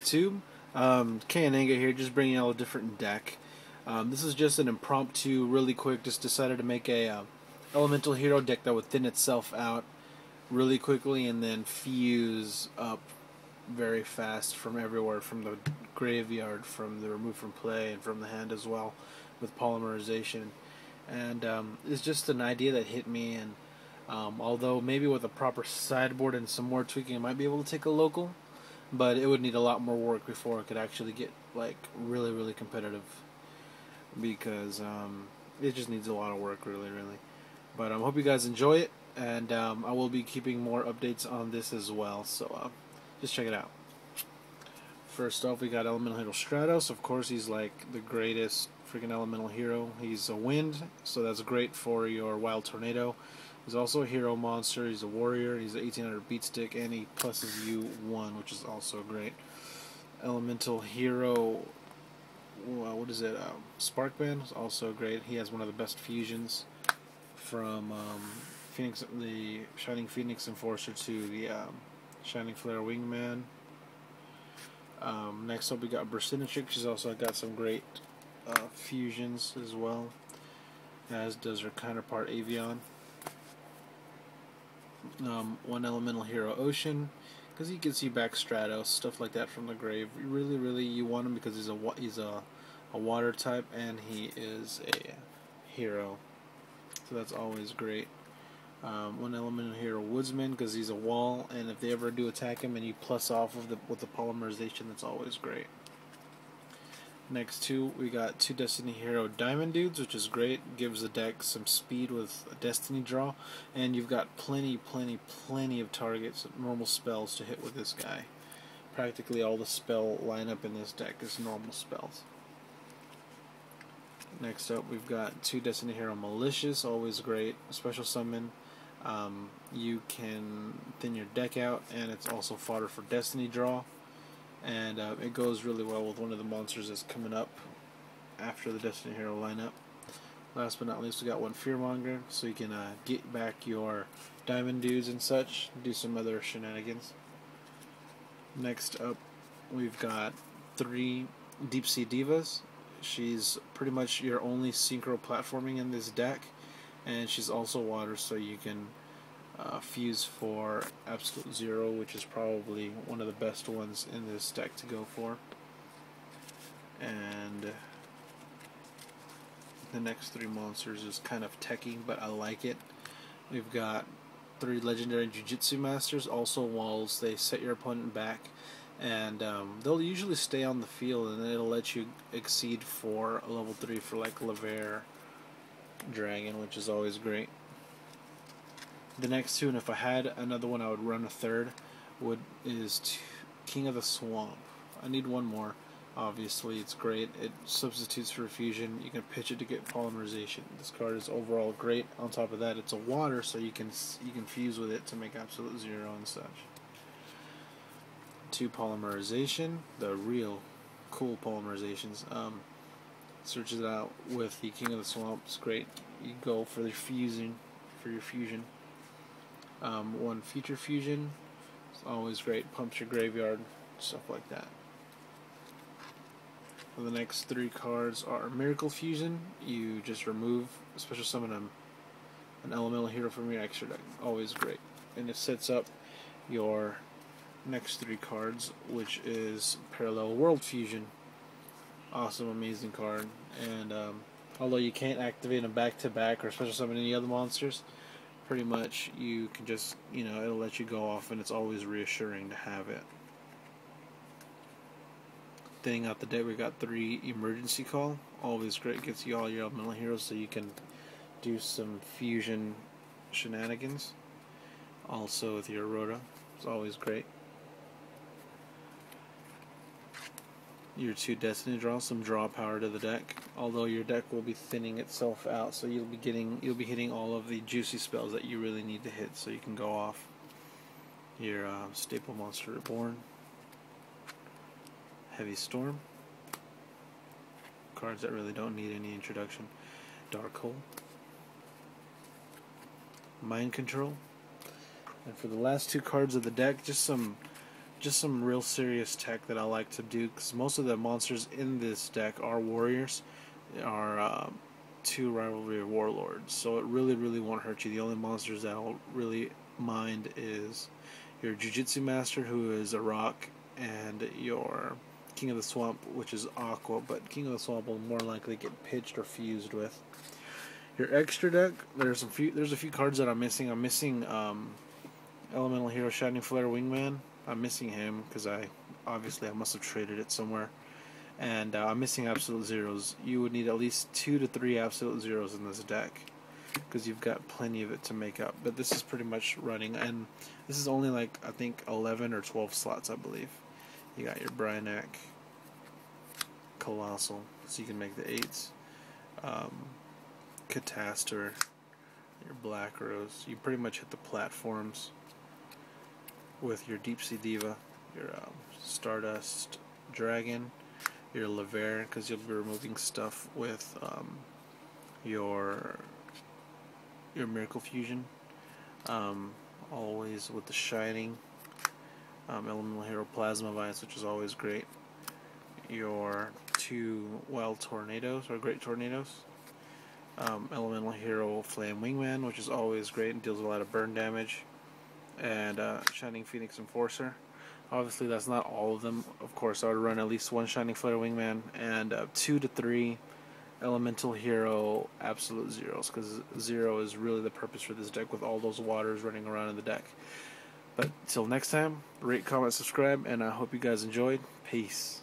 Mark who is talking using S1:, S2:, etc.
S1: YouTube. K&Anga here, just bringing out a different deck. This is just an impromptu, really quick. Just decided to make a elemental hero deck that would thin itself out really quickly and then fuse up very fast from everywhere, from the graveyard, from the remove from play, and from the hand as well, with polymerization. And it's just an idea that hit me, and although maybe with a proper sideboard and some more tweaking, I might be able to take a local, but it would need a lot more work before it could actually get like really competitive, because it just needs a lot of work, really. But I hope you guys enjoy it, and I will be keeping more updates on this as well, so just check it out. First off, we got Elemental Hero Stratos. Of course, he's like the greatest freaking elemental hero. He's a wind, so that's great for your Wild Tornado. He's also a hero monster. He's a warrior. He's an 1800 beat stick, and he pluses you 1, which is also great. Elemental Hero, what is it? Sparkman is also great. He has one of the best fusions, from Phoenix, the Shining Phoenix Enforcer, to the Shining Flare Wingman. Next up, we got Burstinatrix. She's also got some great fusions as well, as does her counterpart Avion. One Elemental Hero Ocean, because he gets you back Stratos, stuff like that from the grave. Really, you want him because he's a water type, and he is a hero, so that's always great. One Elemental Hero Woodsman, because he's a wall, and if they ever do attack him and you plus off of with the polymerization, that's always great. Next two, we got 2 Destiny Hero Diamond Dudes, which is great. Gives the deck some speed with a Destiny draw, and you've got plenty of targets, normal spells to hit with this guy. Practically all the spell lineup in this deck is normal spells. Next up, we've got 2 Destiny Hero Malicious, always great. Special summon. You can thin your deck out, and it's also fodder for Destiny draw. And it goes really well with one of the monsters that's coming up after the Destiny Hero lineup. Last but not least, we got 1 Fearmonger, so you can get back your Diamond Dudes and such, do some other shenanigans. Next up, we've got 3 Deep Sea Divas. She's pretty much your only synchro platforming in this deck, and she's also water, so you can fuse for Absolute Zero, which is probably one of the best ones in this deck to go for. And the next 3 monsters is kind of techy, but I like it. We've got 3 Legendary Jiu-Jitsu Masters, also walls. They set your opponent back, and they'll usually stay on the field, and it'll let you exceed for a level 3 for like Lever Dragon, which is always great. The next 2, and if I had another one I would run a third, is King of the Swamp. I need one more. Obviously, it's great. It substitutes for fusion. You can pitch it to get polymerization. This card is overall great. On top of that, it's a water, so you can fuse with it to make Absolute Zero and such. 2 polymerization, the real cool polymerizations. Search it out with the King of the Swamp. It's great. You go for the fusion, for your fusion. 1 Future Fusion. It's always great. Pumps your graveyard, stuff like that. And the next 3 cards are Miracle Fusion. You just remove, special summon an elemental hero from your extra deck. Always great. And it sets up your next 3 cards, which is Parallel World Fusion. Awesome, amazing card. And although you can't activate them back-to-back or special summon any other monsters, pretty much you can just, it'll let you go off, and it's always reassuring to have it. Thinning out the deck, we got 3 Emergency Call. Always great, gets you all your elemental heroes so you can do some fusion shenanigans. Also with your Rhoda, it's always great. Your 2 Destiny draw, some draw power to the deck. Although your deck will be thinning itself out, so you'll be hitting all of the juicy spells that you really need to hit, so you can go off. Your Staple Monster Reborn, Heavy Storm, cards that really don't need any introduction. Dark Hole, Mind Control, and for the last 2 cards of the deck, just some just some real serious tech that I like to do, because most of the monsters in this deck are warriors, are 2 rivalry warlords, so it really won't hurt you. The only monsters that I'll really mind is your Jiu-Jitsu Master, who is a rock, and your King of the Swamp, which is aqua, but King of the Swamp will more likely get pitched or fused with. Your extra deck, there's a few cards that I'm missing. I'm missing Elemental Hero Shining Flare Wingman. I'm missing him because I must have traded it somewhere. And I'm missing Absolute Zeros. You would need at least 2 to 3 Absolute Zeros in this deck, because you've got plenty of it to make up. But this is pretty much running, and this is only like, I think, 11 or 12 slots, I believe. You got your Bryanak, Colossal, so you can make the 8s. Catastor, your Black Rose. You pretty much hit the platforms with your Deep Sea Diva, your Stardust Dragon, your Lever, because you'll be removing stuff with your Miracle Fusion. Always with the Shining, Elemental Hero Plasma Vice, which is always great. Your 2 Wild Tornadoes, or Great Tornadoes. Elemental Hero Flame Wingman, which is always great and deals a lot of burn damage. And Shining Phoenix Enforcer. Obviously, that's not all of them. Of course, I would run at least 1 Shining Flare Wingman and 2 to 3 Elemental Hero Absolute Zeros, because 0 is really the purpose for this deck with all those waters running around in the deck. But till next time, rate, comment, subscribe, and I hope you guys enjoyed. Peace.